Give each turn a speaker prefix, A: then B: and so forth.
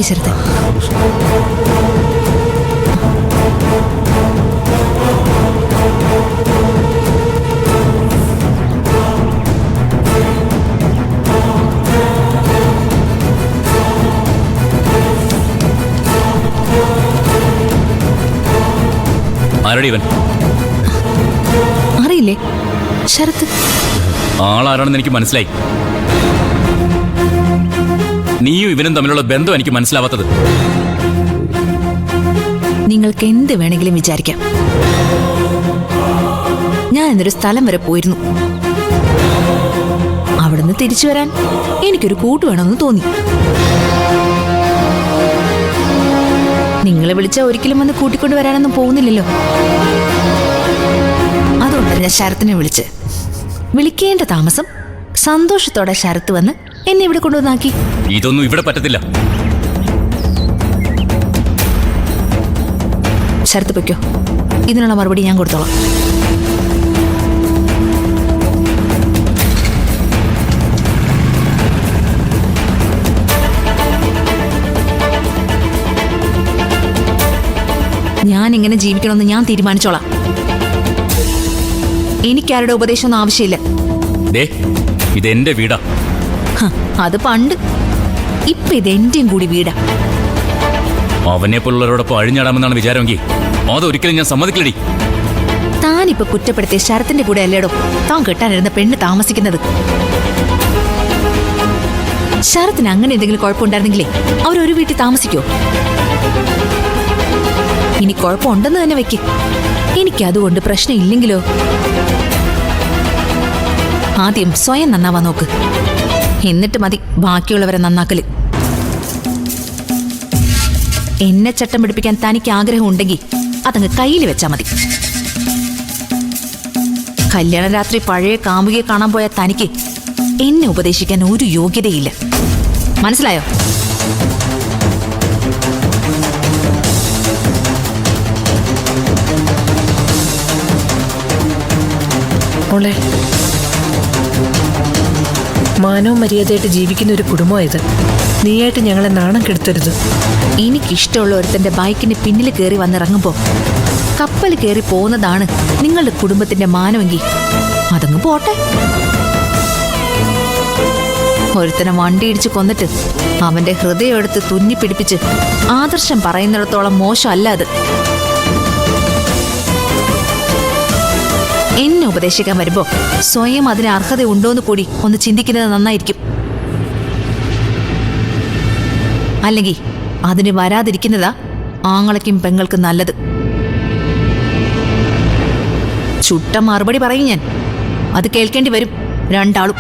A: ഇരിക്കു ശരത്ത്. അറിയില്ലേ ശരത്ത്?
B: ആളാരാണെന്ന് എനിക്ക് മനസ്സിലായി. നീയും ഇവനും തമ്മിലുള്ള ബന്ധം എനിക്ക് മനസ്സിലാവാത്തത്.
A: നിങ്ങൾക്ക് എന്ത് വേണമെങ്കിലും വിചാരിക്കാം. ഞാൻ എന്നൊരു സ്ഥലം വരെ പോയിരുന്നു. അവിടുന്ന് തിരിച്ചു വരാൻ എനിക്കൊരു കൂട്ട് വേണമെന്ന് തോന്നി. നിങ്ങളെ വിളിച്ചാൽ ഒരിക്കലും വന്ന് കൂട്ടിക്കൊണ്ട് വരാനൊന്നും പോകുന്നില്ലല്ലോ. അതുകൊണ്ട് ഞാൻ ശരത്തിനെ വിളിക്കേണ്ട താമസം സന്തോഷത്തോടെ ശരത്ത് വന്ന് എന്നെ ഇവിടെ കൊണ്ടുവന്നാക്കി.
B: ഇതൊന്നും ഇവിടെ പറ്റത്തില്ല.
A: ശരത്ത് പൊയ്ക്കോ, ഇതിനുള്ള മറുപടി ഞാൻ കൊടുത്തോളാം. ഞാൻ ഇങ്ങനെ ജീവിക്കണമെന്ന് ഞാൻ തീരുമാനിച്ചോളാം. എനിക്കാരുടെ ഉപദേശമൊന്നും ആവശ്യമില്ല.
B: ഇതെന്റെ വീടാ.
A: അത് പണ്ട്. ഇപ്പൊ ഇതെന്റെയും കൂടി വീടാ.
B: അവനെ പോലുള്ളവരോടൊപ്പം അഴിഞ്ഞാടാമെന്നാണ് വിചാരമെങ്കിൽ അതൊരിക്കലും ഞാൻ സമ്മതിക്കില്ലടി.
A: താനിപ്പോ കുറ്റപ്പെടുത്തിയ ശരത്തിന്റെ കൂടെ അല്ലേടോ താൻ കെട്ടാനിരുന്ന പെണ്ണ് താമസിക്കുന്നത്. ശരത്തിന് അങ്ങനെ എന്തെങ്കിലും കുഴപ്പമുണ്ടായിരുന്നെങ്കിലേ അവരൊരു വീട്ടിൽ താമസിക്കോ? ഇനി കുഴപ്പമുണ്ടെന്ന് തന്നെ വെക്ക്. എനിക്കതുകൊണ്ട് പ്രശ്നമില്ലെങ്കിലോ? ആദ്യം സ്വയം നന്നാവാൻ നോക്ക്, എന്നിട്ട് മതി ബാക്കിയുള്ളവരെ നന്നാക്കല്. എന്നെ ചട്ടം പിടിപ്പിക്കാൻ തനിക്ക് ആഗ്രഹം ഉണ്ടെങ്കിൽ അതങ്ങ് കയ്യിൽ വെച്ചാ മതി. കല്യാണ രാത്രി പഴയ കാമുകിയെ കാണാൻ പോയ തനിക്ക് എന്നെ ഉപദേശിക്കാൻ ഒരു യോഗ്യതയില്ല. മനസ്സിലായോ?
C: മോളെ, മാനവും മര്യാദയായിട്ട് ജീവിക്കുന്ന ഒരു കുടുംബമായത്. നീയായിട്ട് ഞങ്ങളെ നാണം കെടുത്തരുത്.
A: എനിക്കിഷ്ടമുള്ള ഒരുത്തന്റെ ബൈക്കിന് പിന്നിൽ കയറി വന്നിറങ്ങുമ്പോ കപ്പൽ കയറി പോകുന്നതാണ് നിങ്ങളുടെ കുടുംബത്തിന്റെ മാനമെങ്കിൽ അതങ്ങ് പോട്ടെ. ഒരുത്തനെ വണ്ടി ഇടിച്ച് കൊന്നിട്ട് അവന്റെ ഹൃദയം എടുത്ത് തുന്നി പിടിപ്പിച്ച് ആദർശം പറയുന്നിടത്തോളം മോശമല്ല അത്. എന്നെ ഉപദേശിക്കാൻ വരുമ്പോ സ്വയം അതിന് അർഹത ഉണ്ടോന്ന് കൂടി ഒന്ന് ചിന്തിക്കുന്നത് നന്നായിരിക്കും. അല്ലെങ്കിൽ അതിന് വരാതിരിക്കുന്നതാ ആങ്ങളയ്ക്കും പെങ്ങൾക്കും നല്ലത്. ചുട്ട മറുപടി പറയും ഞാൻ. അത് കേൾക്കേണ്ടി വരും രണ്ടാളും.